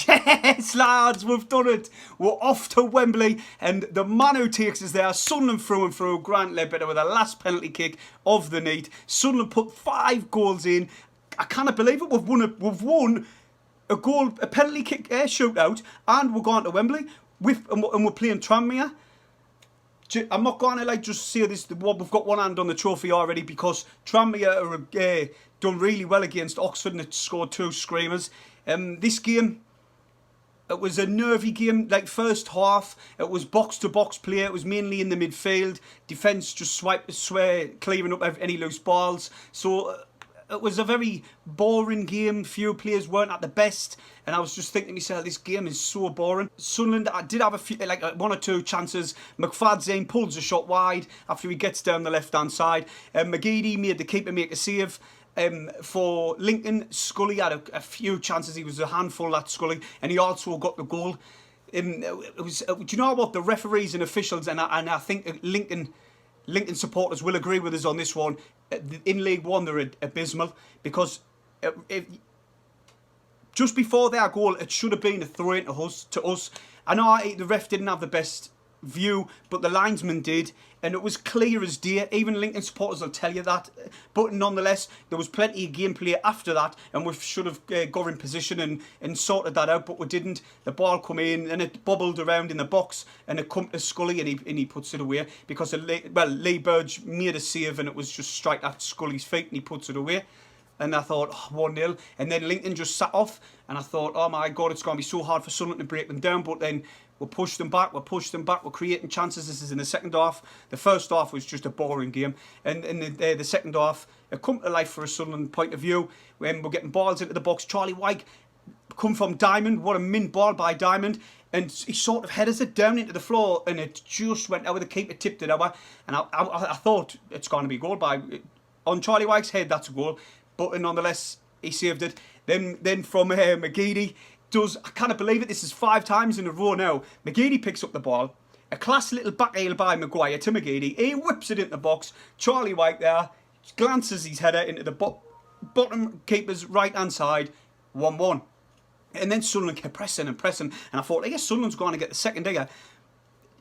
Yes, lads, we've done it. We're off to Wembley, and the man who takes us there, Sunderland through and through, Grant Ledbetter with the last penalty kick of the night. Sunderland put 5 goals in. I cannot believe it. We've won a penalty kick shootout, and we're going to Wembley and we're playing Tranmere. I'm not going to just say this. We've got one hand on the trophy already because Tranmere are done really well against Oxford and it scored 2 screamers. This game, it was a nervy game. Like first half, it was box to box play. It was mainly in the midfield. Defence just clearing up any loose balls. So it was a very boring game. Few players weren't at the best, and I was just thinking to myself, this game is so boring. Sunderland, I did have a few, like 1 or 2 chances. McFadzean pulls a shot wide after he gets down the left-hand side. McGeady made the keeper make a save. For Lincoln, Scully had a few chances. He was a handful, that Scully, and he also got the goal. It was, do you know what, the referees and officials, and I think Lincoln supporters will agree with us on this one. In League One, they're abysmal because just before their goal, it should have been a throw-in to us. I know the ref didn't have the best view, but the linesman did, and it was clear as day. Even Lincoln supporters will tell you that. But nonetheless, there was plenty of gameplay after that, and we should have got in position and sorted that out, but we didn't. The ball come in and it bubbled around in the box, and it come to Scully, and he puts it away because Lee Burge made a save, and it was just straight at Scully's feet, and he puts it away. And I thought, 1-0. And then Lincoln just sat off. And I thought, oh my God, it's going to be so hard for Sunderland to break them down. But then we'll push them back. We're creating chances. This is in the second half. The first half was just a boring game. And in the second half, it come to life for a Sunderland point of view. When we're getting balls into the box, Charlie White come from Diamond. What a mint ball by Diamond. And he sort of headers it down into the floor. And it just went over. The keeper tipped it over. And I thought it's going to be a goal on Charlie White's head. That's a goal. But nonetheless, he saved it. Then from McGeady I can't believe it. This is 5 times in a row now. McGeady picks up the ball. A class little back heel by Maguire to McGeady. He whips it into the box. Charlie White there glances his header into the bottom keeper's right hand side. 1-1. And then Sunderland kept pressing. And I thought, I guess Sunderland's going to get the second here.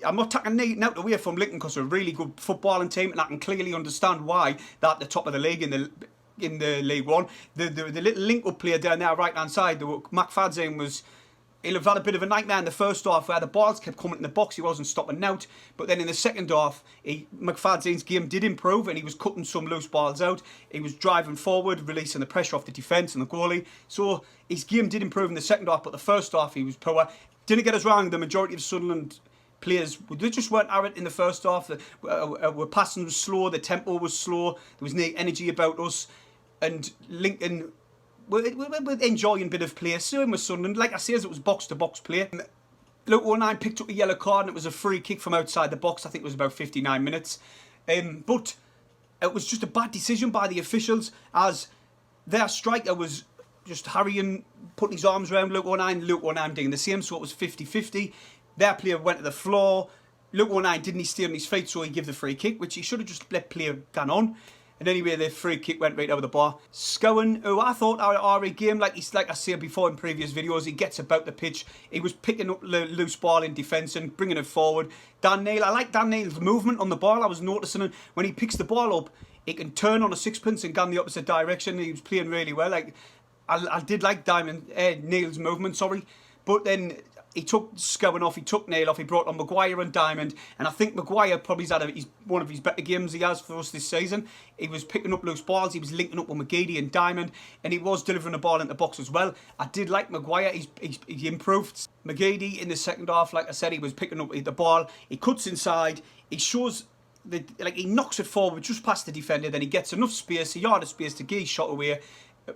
I'm not taking anything out away from Lincoln because they're a really good footballing team, and I can clearly understand why they're at the top of the league in the League One. The little link-up player down there right hand side, McFadzean he'll have had a bit of a nightmare in the first half where the balls kept coming in the box. He wasn't stopping out. But then in the second half, McFadzean's game did improve, and he was cutting some loose balls out. He was driving forward, releasing the pressure off the defence and the goalie. So his game did improve in the second half, but the first half he was poor. Didn't get us wrong, the majority of Sunderland players, they just weren't arrogant in the first half. Our passing was slow, the tempo was slow, there was no energy about us. And Lincoln we're enjoying a bit of play. Same with Sunderland. Like I say, it was box-to-box play. Luke 09 picked up a yellow card, and it was a free kick from outside the box. I think it was about 59 minutes. But it was just a bad decision by the officials, as their striker was just hurrying, putting his arms around Luke 09. Luke 09 doing the same, so it was 50-50. Their player went to the floor. Luke 09 didn't stay on his feet, so he gave the free kick, which he should have just let play gone on. And anyway, the free kick went right over the bar. Scowen, who I thought our game, like I said before in previous videos, he gets about the pitch. He was picking up the loose ball in defence and bringing it forward. Dan Neil, I like Dan Neil's movement on the ball. I was noticing it when he picks the ball up, he can turn on a sixpence and go in the opposite direction. He was playing really well. Like I did like Neil's movement, but then he took Scowen off, he took Neil off, he brought on Maguire and Diamond, and I think Maguire probably had one of his better games he has for us this season. He was picking up loose balls, he was linking up with McGeady and Diamond, and he was delivering the ball into the box as well. I did like Maguire, he improved. McGeady in the second half, like I said, he was picking up the ball, he cuts inside, he shows, he knocks it forward just past the defender, then he gets enough space, a yard of space to get his shot away.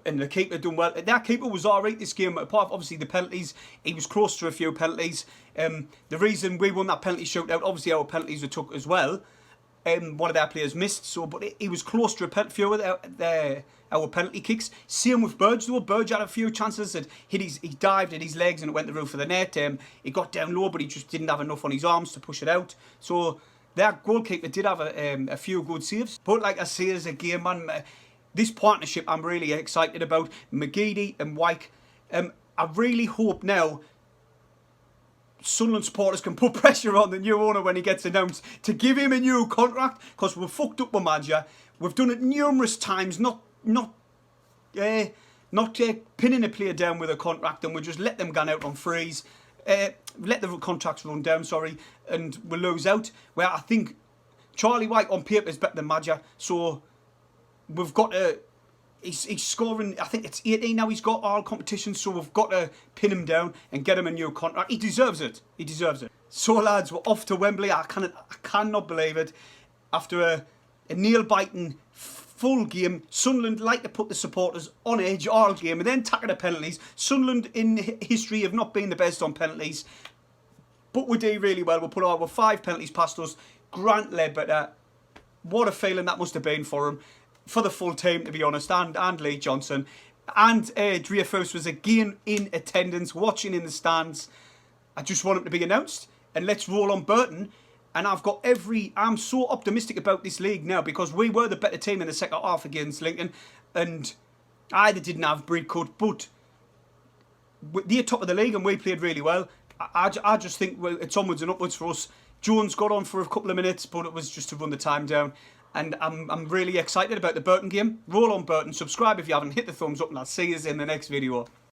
And the keeper done well. That keeper was alright this game, apart from obviously the penalties. He was close to a few penalties. The reason we won that penalty shootout, obviously our penalties were took as well. One of our players missed, but he was close to a few of our penalty kicks. Same with Burge though. Burge had a few chances that he dived at his legs and it went the roof of the net. He got down low, but he just didn't have enough on his arms to push it out. So their goalkeeper did have a few good saves. But like I say, as a game, man, this partnership I'm really excited about. McGeady and White. I really hope now Sunderland supporters can put pressure on the new owner when he gets announced to give him a new contract, because we've fucked up with manager. We've done it numerous times, not pinning a player down with a contract, and we just let them go out on freeze, let the contracts run down, and we lose out. Where I think Charlie White on paper is better than manager, so we've got to. He's scoring, I think it's 18 now he's got all competitions, so we've got to pin him down and get him a new contract. He deserves it. He deserves it. So lads, we're off to Wembley. I cannot believe it. After a nail-biting full game, Sunderland like to put the supporters on edge all game and then tackle the penalties. Sunderland in history have not been the best on penalties, but we do really well. We'll put over 5 penalties past us. Grant Ledbetter, what a feeling that must have been for him. For the full team, to be honest, and Lee Johnson. And Dreyfus was again in attendance, watching in the stands. I just want him to be announced. And let's roll on Burton. And I'm so optimistic about this league now, because we were the better team in the second half against Lincoln. And either didn't have breed cut, but they're top of the league and we played really well. I just think it's onwards and upwards for us. Jones got on for a couple of minutes, but it was just to run the time down. And I'm really excited about the Burton game. Roll on Burton. Subscribe if you haven't. Hit the thumbs up, and I'll see you in the next video.